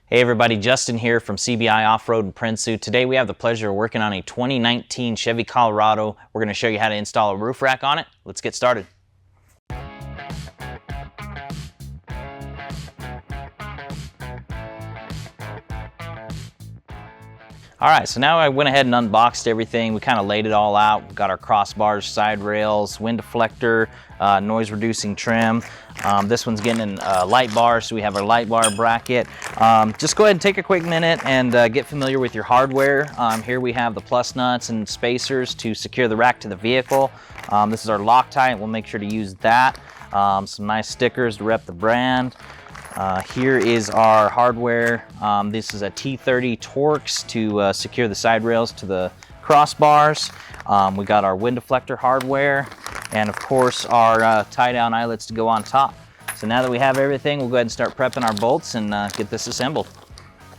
Hey everybody, Justin here from CBI Off-Road in Prinsu. Today we have the pleasure of working on a 2019 Chevy Colorado. We're going to show you how to install a roof rack on it. Let's get started. Alright, so now I went ahead and unboxed everything. We kind of laid it all out. We've got our crossbars, side rails, wind deflector, noise reducing trim. This one's getting a light bar, so we have our light bar bracket. Just go ahead and take a quick minute and get familiar with your hardware. Here we have the plus nuts and spacers to secure the rack to the vehicle. This is our Loctite. We'll make sure to use that. Some nice stickers to rep the brand. Here is our hardware. This is a T30 Torx to secure the side rails to the crossbars. We got our wind deflector hardware, and of course our tie-down eyelets to go on top. So now that we have everything, we'll go ahead and start prepping our bolts and get this assembled.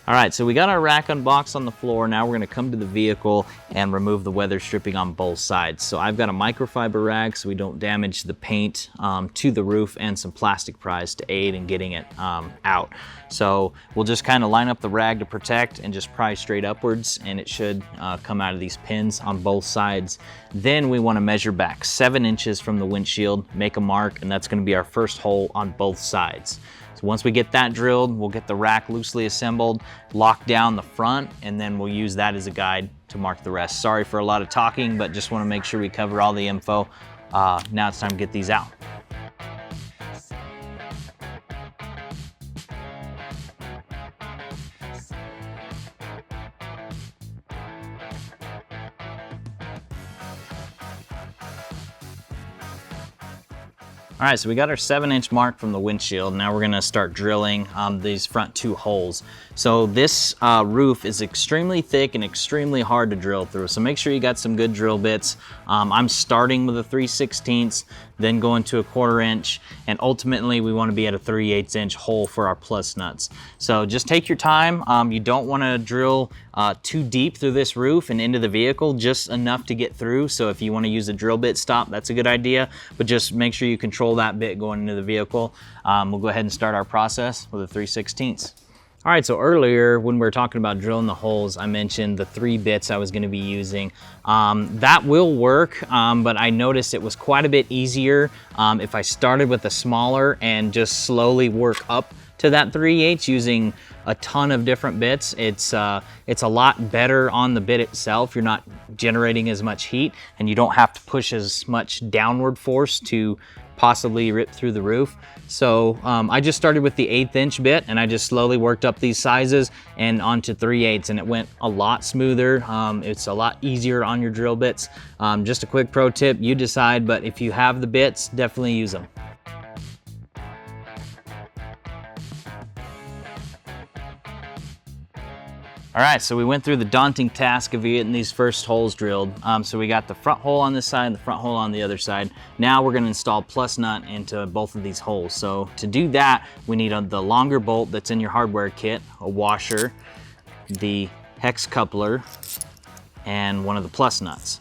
All right, so we got our rack unboxed on the floor. Now we're gonna come to the vehicle and remove the weather stripping on both sides. So I've got a microfiber rag so we don't damage the paint to the roof, and some plastic pries to aid in getting it out. So we'll just kind of line up the rag to protect and just pry straight upwards, and it should come out of these pins on both sides. Then we wanna measure back 7 inches from the windshield, make a mark, and that's gonna be our first hole on both sides. So once we get that drilled, we'll get the rack loosely assembled, lock down the front, and then we'll use that as a guide to mark the rest. Sorry for a lot of talking, but just want to make sure we cover all the info. Now it's time to get these out. All right, so we got our 7-inch mark from the windshield. Now we're gonna start drilling these front 2 holes. So this roof is extremely thick and extremely hard to drill through. So make sure you got some good drill bits. I'm starting with a 3/16, then going to a 1/4 inch, and ultimately we wanna be at a 3/8 inch hole for our plus nuts. So just take your time. You don't wanna drill too deep through this roof and into the vehicle, just enough to get through. So if you wanna use a drill bit stop, that's a good idea, but just make sure you control that bit going into the vehicle. We'll go ahead and start our process with a 3/16. All right, so earlier when we were talking about drilling the holes, I mentioned the 3 bits I was gonna be using. That will work, but I noticed it was quite a bit easier if I started with a smaller and just slowly work up to that 3/8 using a ton of different bits. It's a lot better on the bit itself. You're not generating as much heat, and you don't have to push as much downward force to possibly rip through the roof. So I just started with the 1/8 inch bit, and I just slowly worked up these sizes and onto 3/8, and it went a lot smoother. It's a lot easier on your drill bits. Just a quick pro tip, you decide, but if you have the bits, definitely use them. All right, so we went through the daunting task of getting these first holes drilled. So we got the front hole on this side and the front hole on the other side. Now we're gonna install plus nut into both of these holes. So to do that, we need the longer bolt that's in your hardware kit, a washer, the hex coupler, and one of the plus nuts.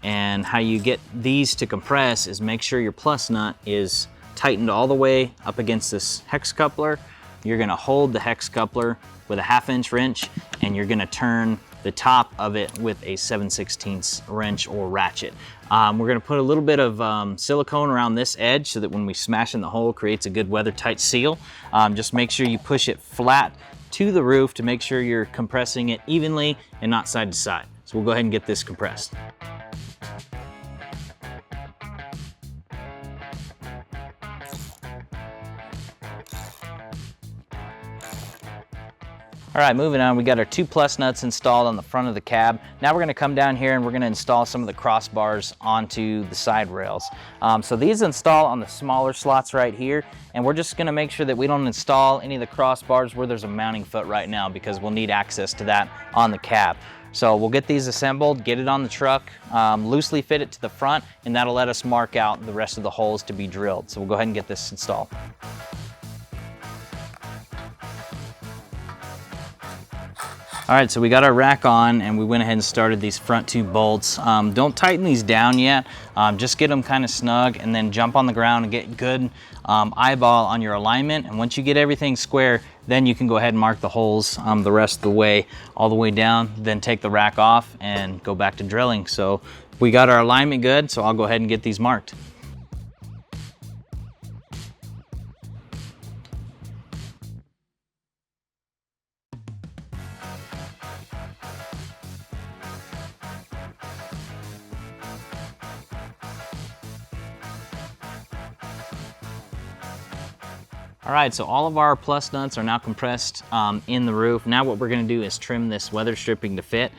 And how you get these to compress is make sure your plus nut is tightened all the way up against this hex coupler. You're gonna hold the hex coupler with a 1/2 inch wrench, and you're gonna turn the top of it with a 7/16 wrench or ratchet. We're gonna put a little bit of silicone around this edge so that when we smash in the hole, it creates a good weather-tight seal. Just make sure you push it flat to the roof to make sure you're compressing it evenly and not side to side. So we'll go ahead and get this compressed. All right, moving on, we got our 2 plus nuts installed on the front of the cab. Now we're gonna come down here and we're gonna install some of the crossbars onto the side rails. So these install on the smaller slots right here, and we're just gonna make sure that we don't install any of the crossbars where there's a mounting foot right now, because we'll need access to that on the cab. So we'll get these assembled, get it on the truck, loosely fit it to the front, and that'll let us mark out the rest of the holes to be drilled. So we'll go ahead and get this installed. All right, so we got our rack on and we went ahead and started these front 2 bolts. Don't tighten these down yet. Just get them kind of snug and then jump on the ground and get good eyeball on your alignment. And once you get everything square, Then you can go ahead and mark the holes the rest of the way, all the way down, then take the rack off and go back to drilling. So we got our alignment good, so I'll go ahead and get these marked. All right, so all of our plus nuts are now compressed in the roof. Now what we're gonna do is trim this weather stripping to fit.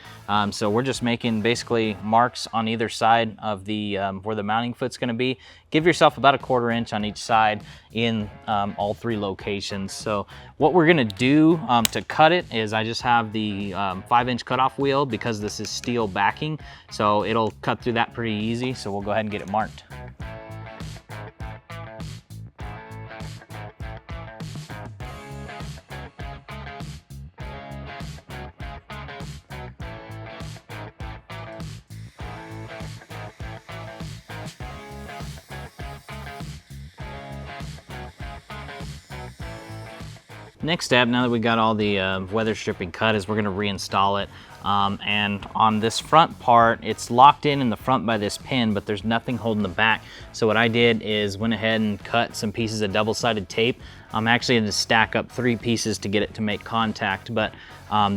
So we're just making basically marks on either side of the where the mounting foot's gonna be. Give yourself about a 1/4 inch on each side in all 3 locations. So what we're gonna do to cut it is I just have the 5-inch cutoff wheel because this is steel backing. So it'll cut through that pretty easy. So we'll go ahead and get it marked. Next step, now that we got all the weather stripping cut, is we're gonna reinstall it. And on this front part, it's locked in the front by this pin, but there's nothing holding the back. So what I did is went ahead and cut some pieces of double-sided tape. I'm actually gonna stack up 3 pieces to get it to make contact, but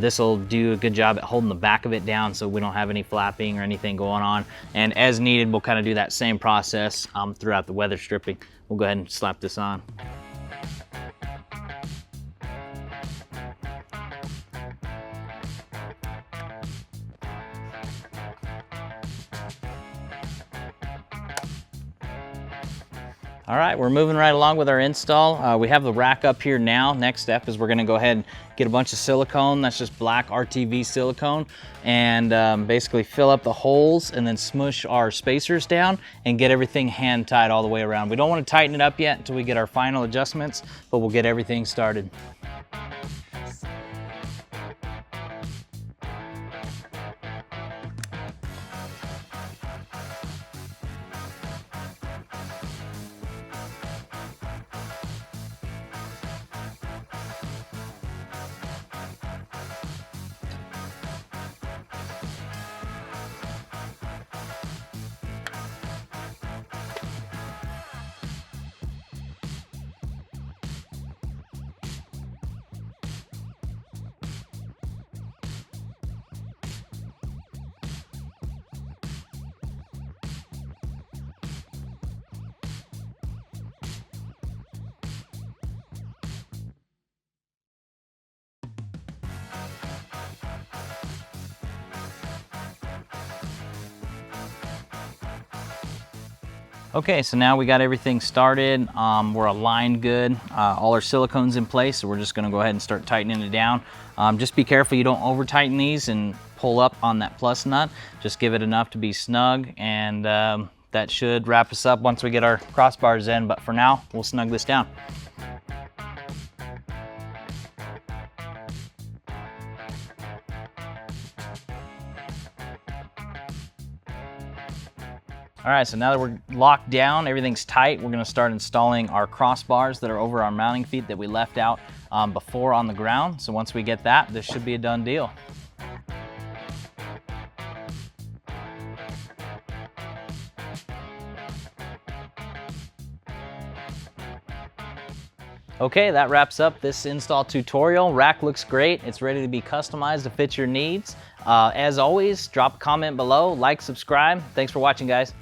this will do a good job at holding the back of it down so we don't have any flapping or anything going on. And as needed, we'll kind of do that same process throughout the weather stripping. We'll go ahead and slap this on. All right, we're moving right along with our install. We have the rack up here now. Next step is we're gonna go ahead and get a bunch of silicone. That's just black RTV silicone, and basically fill up the holes and then smush our spacers down and get everything hand tied all the way around. We don't wanna tighten it up yet until we get our final adjustments, but we'll get everything started. Okay, so now we got everything started. We're aligned good. All our silicone's in place, so we're just gonna go ahead and start tightening it down. Just be careful you don't over tighten these and pull up on that plus nut. Just give it enough to be snug, and that should wrap us up once we get our crossbars in, but for now, we'll snug this down. All right, so now that we're locked down, everything's tight, we're gonna start installing our crossbars that are over our mounting feet that we left out before on the ground. So once we get that, this should be a done deal. Okay, that wraps up this install tutorial. Rack looks great. It's ready to be customized to fit your needs. As always, drop a comment below, like, subscribe. Thanks for watching, guys.